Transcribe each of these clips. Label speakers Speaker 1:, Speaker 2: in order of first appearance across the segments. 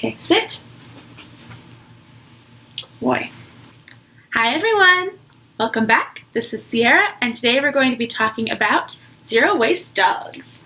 Speaker 1: Okay, sit. Boy. Hi everyone! Welcome back. This is Sierra, and today we're going to be talking about zero waste dogs.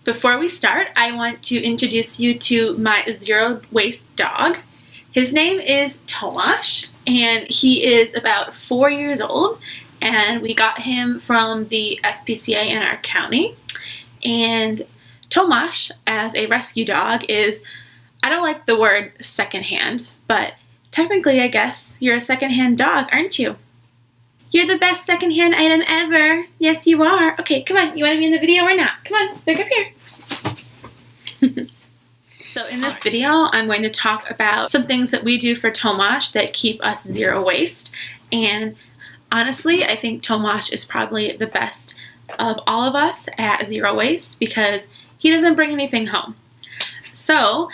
Speaker 1: Before we start, I want to introduce you to my zero waste dog. His name is Tosh, and he is about 4 years old, and we got him from the SPCA in our county. And Tosh, as a rescue dog, is, I don't like the word secondhand, but technically I guess you're a secondhand dog, aren't you? You're the best secondhand item ever. Yes, you are. Okay, come on. You want to be in the video or not? Come on, back up here. So in this video, I'm going to talk about some things that we do for Tosh that keep us zero waste. And honestly, I think Tosh is probably the best of all of us at zero waste because he doesn't bring anything home. So,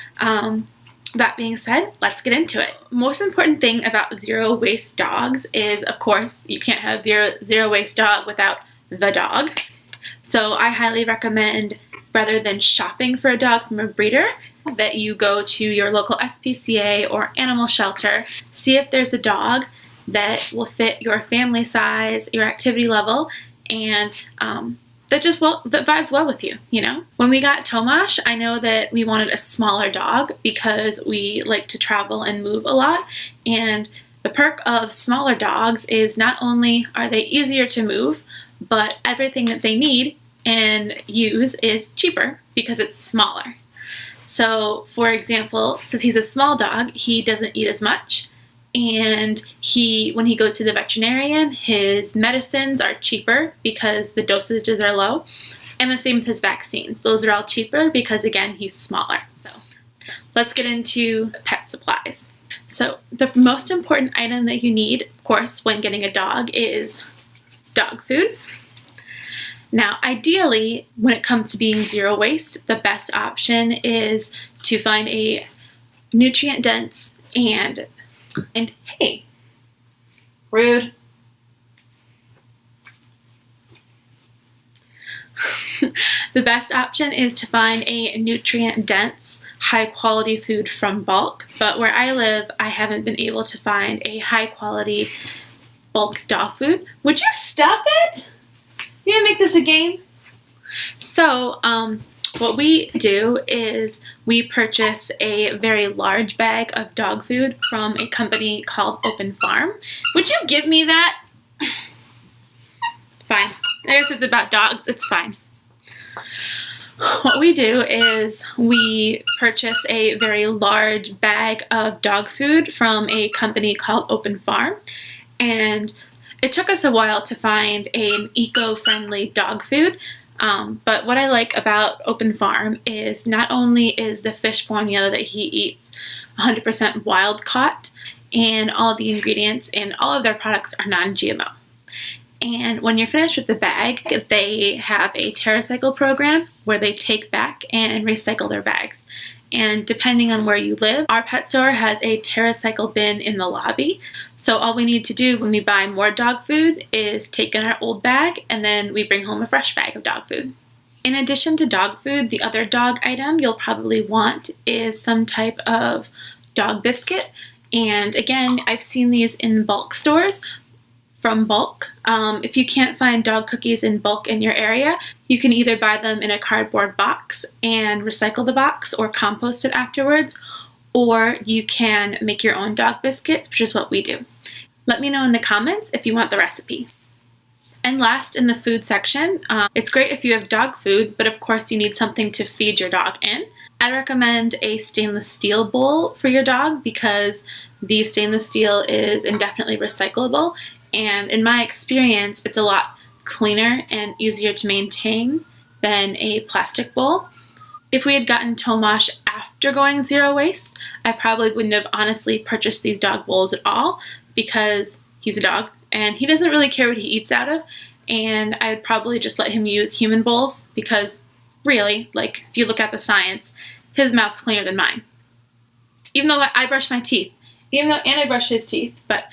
Speaker 1: that being said, let's get into it. Most important thing about zero waste dogs is, of course, you can't have zero waste dog without the dog. So I highly recommend, rather than shopping for a dog from a breeder, that you go to your local SPCA or animal shelter, see if there's a dog that will fit your family size, your activity level, and that vibes well with you, you know? When we got Tosh, I know that we wanted a smaller dog because we like to travel and move a lot, and the perk of smaller dogs is not only are they easier to move, but everything that they need and use is cheaper because it's smaller. So, for example, since he's a small dog, he doesn't eat as much, and when he goes to the veterinarian, his medicines are cheaper because the dosages are low, and the same with his vaccines. Those are all cheaper because, again, he's smaller. So let's get into pet supplies. So the most important item that you need, of course, when getting a dog is dog food. Now, ideally, when it comes to being zero waste, the best option is to find a nutrient-dense and hey, rude. The best option is to find a nutrient-dense, high-quality food from bulk, but where I live, I haven't been able to find a high-quality bulk dog food. Would you stop it? You gonna make this a game? So, what we do is we purchase a very large bag of dog food from a company called Open Farm. Would you give me that? Fine. I guess it's about dogs. It's fine. What we do is we purchase a very large bag of dog food from a company called Open Farm, and it took us a while to find an eco-friendly dog food, but what I like about Open Farm is not only is the fish formula that he eats 100% wild caught, and all the ingredients in all of their products are non-GMO. And when you're finished with the bag, they have a TerraCycle program where they take back and recycle their bags. And depending on where you live, our pet store has a TerraCycle bin in the lobby. So all we need to do when we buy more dog food is take in our old bag, and then we bring home a fresh bag of dog food. In addition to dog food, the other dog item you'll probably want is some type of dog biscuit. And again, I've seen these in bulk stores from bulk. If you can't find dog cookies in bulk in your area, you can either buy them in a cardboard box and recycle the box or compost it afterwards, or you can make your own dog biscuits, which is what we do. Let me know in the comments if you want the recipe. And last, in the food section, it's great if you have dog food, but of course you need something to feed your dog in. I recommend a stainless steel bowl for your dog because the stainless steel is indefinitely recyclable, and in my experience, it's a lot cleaner and easier to maintain than a plastic bowl. If we had gotten Tosh after going zero waste, I probably wouldn't have honestly purchased these dog bowls at all because he's a dog and he doesn't really care what he eats out of, and I would probably just let him use human bowls because really, like, if you look at the science, his mouth's cleaner than mine. Even though I brush my teeth, and I brush his teeth, but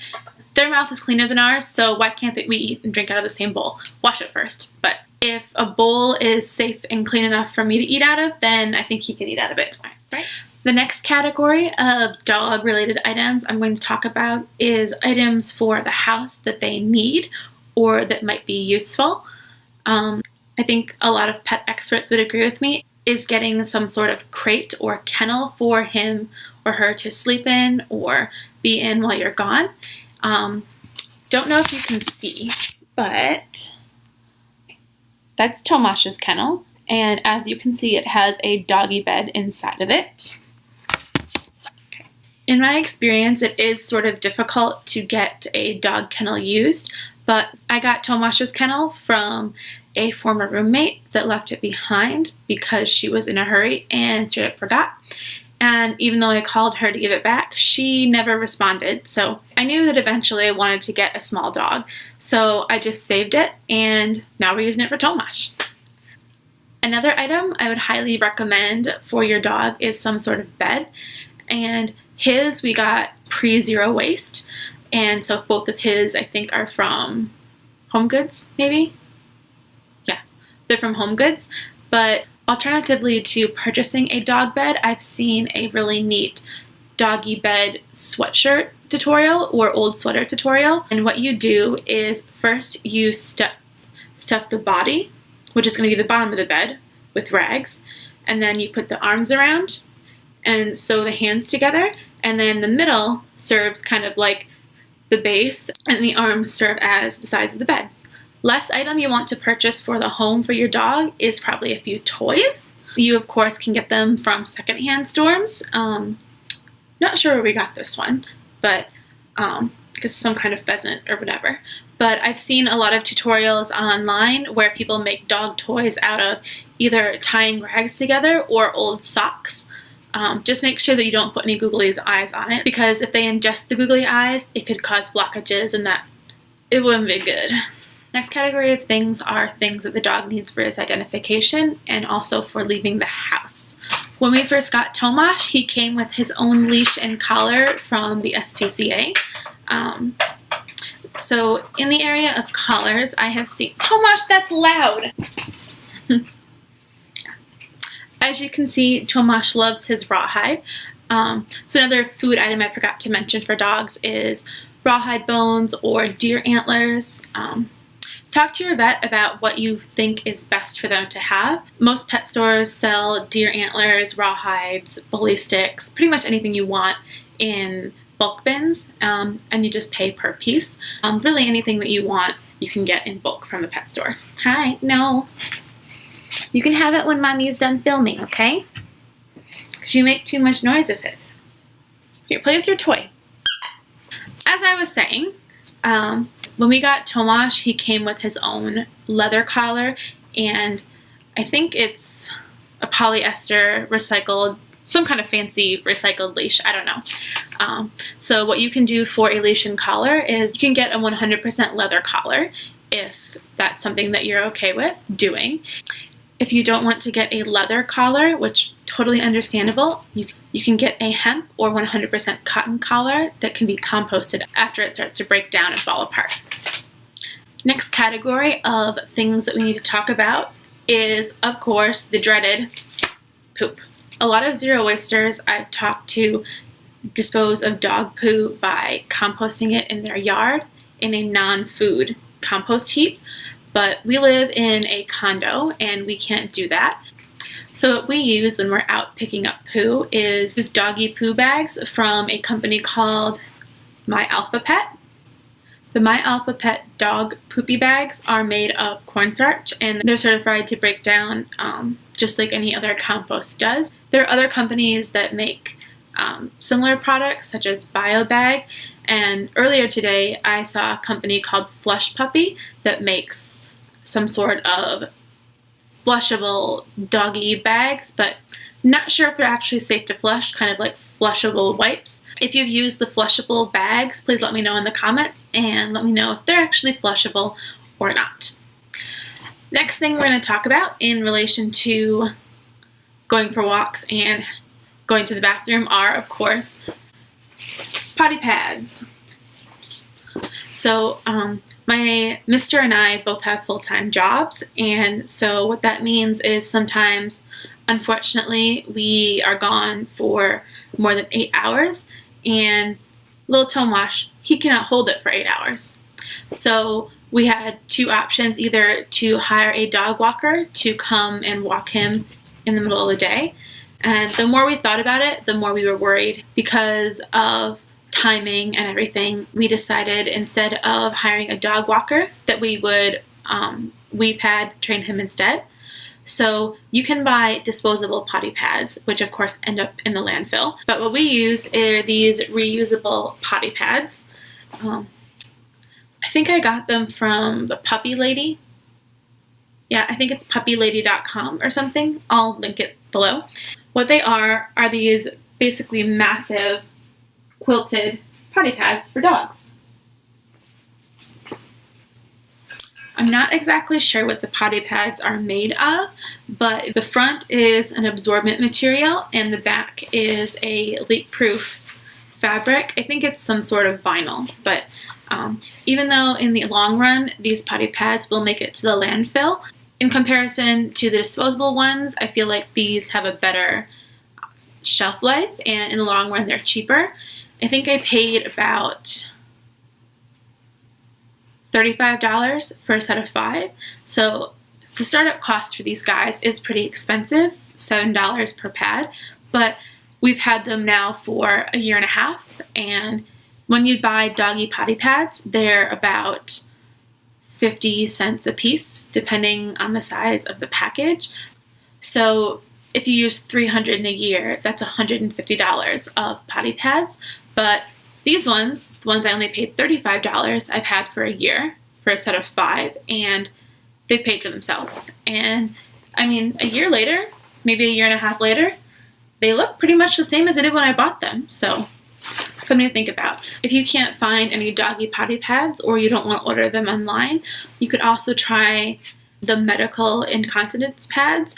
Speaker 1: their mouth is cleaner than ours, so why can't we eat and drink out of the same bowl? Wash it first. But if a bowl is safe and clean enough for me to eat out of, then I think he can eat out of it. Right. The next category of dog-related items I'm going to talk about is items for the house that they need or that might be useful. I think a lot of pet experts would agree with me, is getting some sort of crate or kennel for him or her to sleep in or be in while you're gone. Don't know if you can see, but that's Tomash's kennel, and as you can see, it has a doggy bed inside of it. Okay. In my experience, it is sort of difficult to get a dog kennel used, but I got Tomash's kennel from a former roommate that left it behind because she was in a hurry and straight up forgot. And even though I called her to give it back, she never responded. So I knew that eventually I wanted to get a small dog. So I just saved it, and now we're using it for Tomash. Another item I would highly recommend for your dog is some sort of bed. And his we got pre-zero waste. And so both of his, I think, are from Home Goods, maybe? Yeah, they're from Home Goods. But alternatively to purchasing a dog bed, I've seen a really neat doggy bed sweatshirt tutorial or old sweater tutorial. And what you do is first you stuff the body, which is going to be the bottom of the bed, with rags. And then you put the arms around and sew the hands together. And then the middle serves kind of like the base, and the arms serve as the sides of the bed. Last item you want to purchase for the home for your dog is probably a few toys. You, of course, can get them from secondhand stores. Not sure where we got this one, but it's some kind of pheasant or whatever. But I've seen a lot of tutorials online where people make dog toys out of either tying rags together or old socks. Just make sure that you don't put any googly eyes on it, because if they ingest the googly eyes, it could cause blockages, and that it wouldn't be good. Next category of things are things that the dog needs for his identification and also for leaving the house. When we first got Tomash, he came with his own leash and collar from the SPCA. So in the area of collars, I have seen... Tomash, that's loud! As you can see, Tomash loves his rawhide. So another food item I forgot to mention for dogs is rawhide bones or deer antlers. Talk to your vet about what you think is best for them to have. Most pet stores sell deer antlers, rawhides, bully sticks, pretty much anything you want in bulk bins, and you just pay per piece. Really anything that you want, you can get in bulk from the pet store. Hi, no. You can have it when Mommy's done filming, okay? Because you make too much noise with it. Here, play with your toy. As I was saying, when we got Tomash, he came with his own leather collar, and I think it's a polyester recycled, some kind of fancy recycled leash, I don't know. So what you can do for a leash and collar is you can get a 100% leather collar if that's something that you're okay with doing. If you don't want to get a leather collar, which totally understandable, you can get a hemp or 100% cotton collar that can be composted after it starts to break down and fall apart. Next category of things that we need to talk about is, of course, the dreaded poop. A lot of zero wasters I've talked to dispose of dog poo by composting it in their yard in a non-food compost heap. But we live in a condo and we can't do that. So what we use when we're out picking up poo is doggy poo bags from a company called My Alpha Pet. The My Alpha Pet dog poopy bags are made of cornstarch, and they're certified to break down just like any other compost does. There are other companies that make similar products such as BioBag, and earlier today I saw a company called Flush Puppy that makes some sort of flushable doggy bags, but not sure if they're actually safe to flush, kind of like flushable wipes. If you've used the flushable bags, please let me know in the comments and let me know if they're actually flushable or not. Next thing we're going to talk about in relation to going for walks and going to the bathroom are, of course, potty pads. So my mister and I both have full-time jobs, and so what that means is sometimes, unfortunately, we are gone for more than 8 hours, and little Tomash, he cannot hold it for 8 hours. So we had two options, either to hire a dog walker to come and walk him in the middle of the day, and the more we thought about it, the more we were worried because of timing and everything. We decided instead of hiring a dog walker that we would wee pad train him instead. So you can buy disposable potty pads, which of course end up in the landfill. But what we use are these reusable potty pads. I think I got them from the Puppy Lady. Yeah, I think it's puppylady.com or something. I'll link it below. What they are these basically massive quilted potty pads for dogs. I'm not exactly sure what the potty pads are made of, but the front is an absorbent material and the back is a leak-proof fabric. I think it's some sort of vinyl, but even though in the long run these potty pads will make it to the landfill, in comparison to the disposable ones, I feel like these have a better shelf life, and in the long run they're cheaper. I think I paid about $35 for a set of 5. So the startup cost for these guys is pretty expensive, $7 per pad, but we've had them now for a year and a half, and when you buy doggy potty pads, they're about 50 cents a piece, depending on the size of the package. So if you use 300 in a year, that's $150 of potty pads. But these ones, the ones I only paid $35, I've had for a year for a set of 5, and they've paid for themselves. And I mean, a year later, maybe a year and a half later, they look pretty much the same as they did when I bought them. So something to think about. If you can't find any doggy potty pads or you don't want to order them online, you could also try the medical incontinence pads,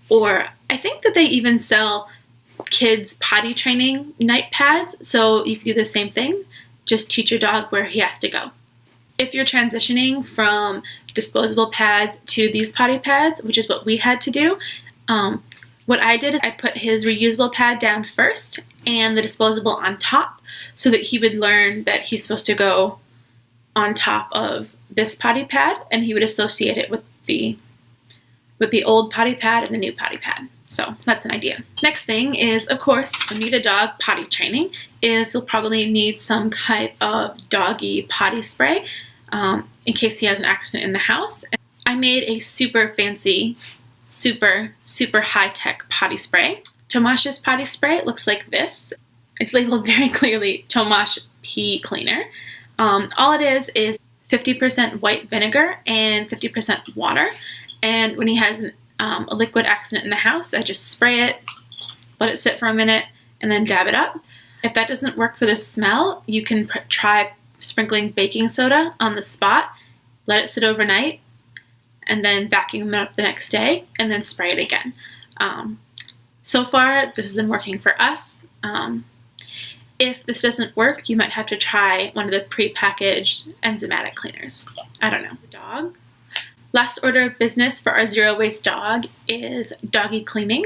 Speaker 1: or I think that they even sell kids potty training night pads, so you can do the same thing, just teach your dog where he has to go. If you're transitioning from disposable pads to these potty pads, which is what we had to do, what I did is I put his reusable pad down first and the disposable on top so that he would learn that he's supposed to go on top of this potty pad, and he would associate it with the old potty pad and the new potty pad. So that's an idea. Next thing is, of course, when you need a dog potty training, is you'll probably need some type of doggy potty spray in case he has an accident in the house. I made a super fancy, super high-tech potty spray. Tomash's potty spray looks like this. It's labeled very clearly Tomash Pee Cleaner. All it is 50% white vinegar and 50% water. And when he has a liquid accident in the house, I just spray it, let it sit for a minute, and then dab it up. If that doesn't work for the smell, you can try sprinkling baking soda on the spot, let it sit overnight, and then vacuum it up the next day, and then spray it again. So far, this has been working for us. If this doesn't work, you might have to try one of the pre-packaged enzymatic cleaners. I don't know. Dog. Last order of business for our zero waste dog is doggy cleaning.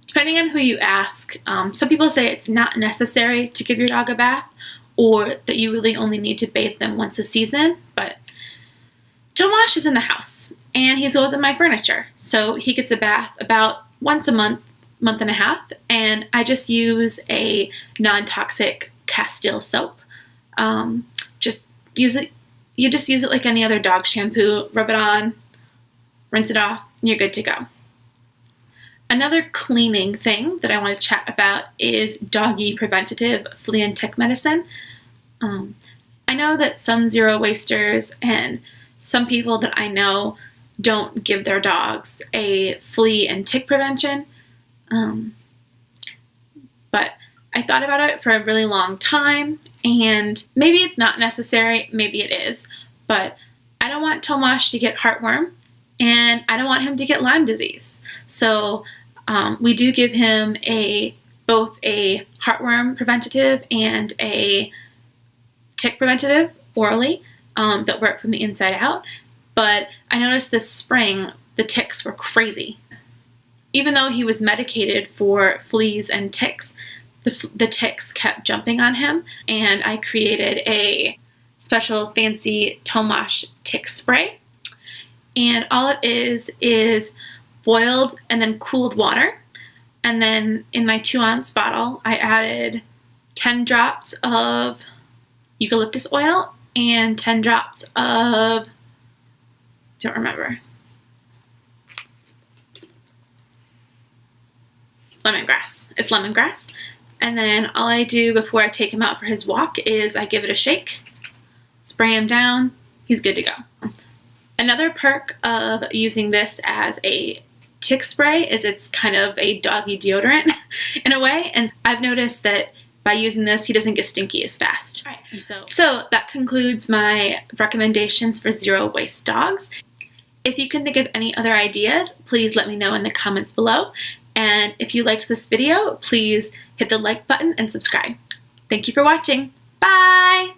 Speaker 1: Depending on who you ask, some people say it's not necessary to give your dog a bath, or that you really only need to bathe them once a season, but Tomash is in the house and he's always in my furniture, so he gets a bath about once a month, month and a half, and I just use a non-toxic Castile soap. Just use it. You just use it like any other dog shampoo, rub it on, rinse it off, and you're good to go. Another cleaning thing that I want to chat about is doggy preventative flea and tick medicine. I know that some zero wasters and some people that I know don't give their dogs a flea and tick prevention. but I thought about it for a really long time, and maybe it's not necessary, maybe it is, but I don't want Tomash to get heartworm, and I don't want him to get Lyme disease. So we do give him both a heartworm preventative and a tick preventative orally that work from the inside out. But I noticed this spring the ticks were crazy. Even though he was medicated for fleas and ticks, the ticks kept jumping on him, and I created a special fancy Tomash tick spray. And all it is boiled and then cooled water. And then in my 2-ounce bottle, I added 10 drops of eucalyptus oil and 10 drops of, don't remember, lemongrass. It's lemongrass. And then all I do before I take him out for his walk is I give it a shake, spray him down, he's good to go. Another perk of using this as a tick spray is it's kind of a doggy deodorant in a way, and I've noticed that by using this he doesn't get stinky as fast. Right. And so that concludes my recommendations for zero waste dogs. If you can think of any other ideas, please let me know in the comments below. And if you liked this video, please hit the like button and subscribe. Thank you for watching. Bye!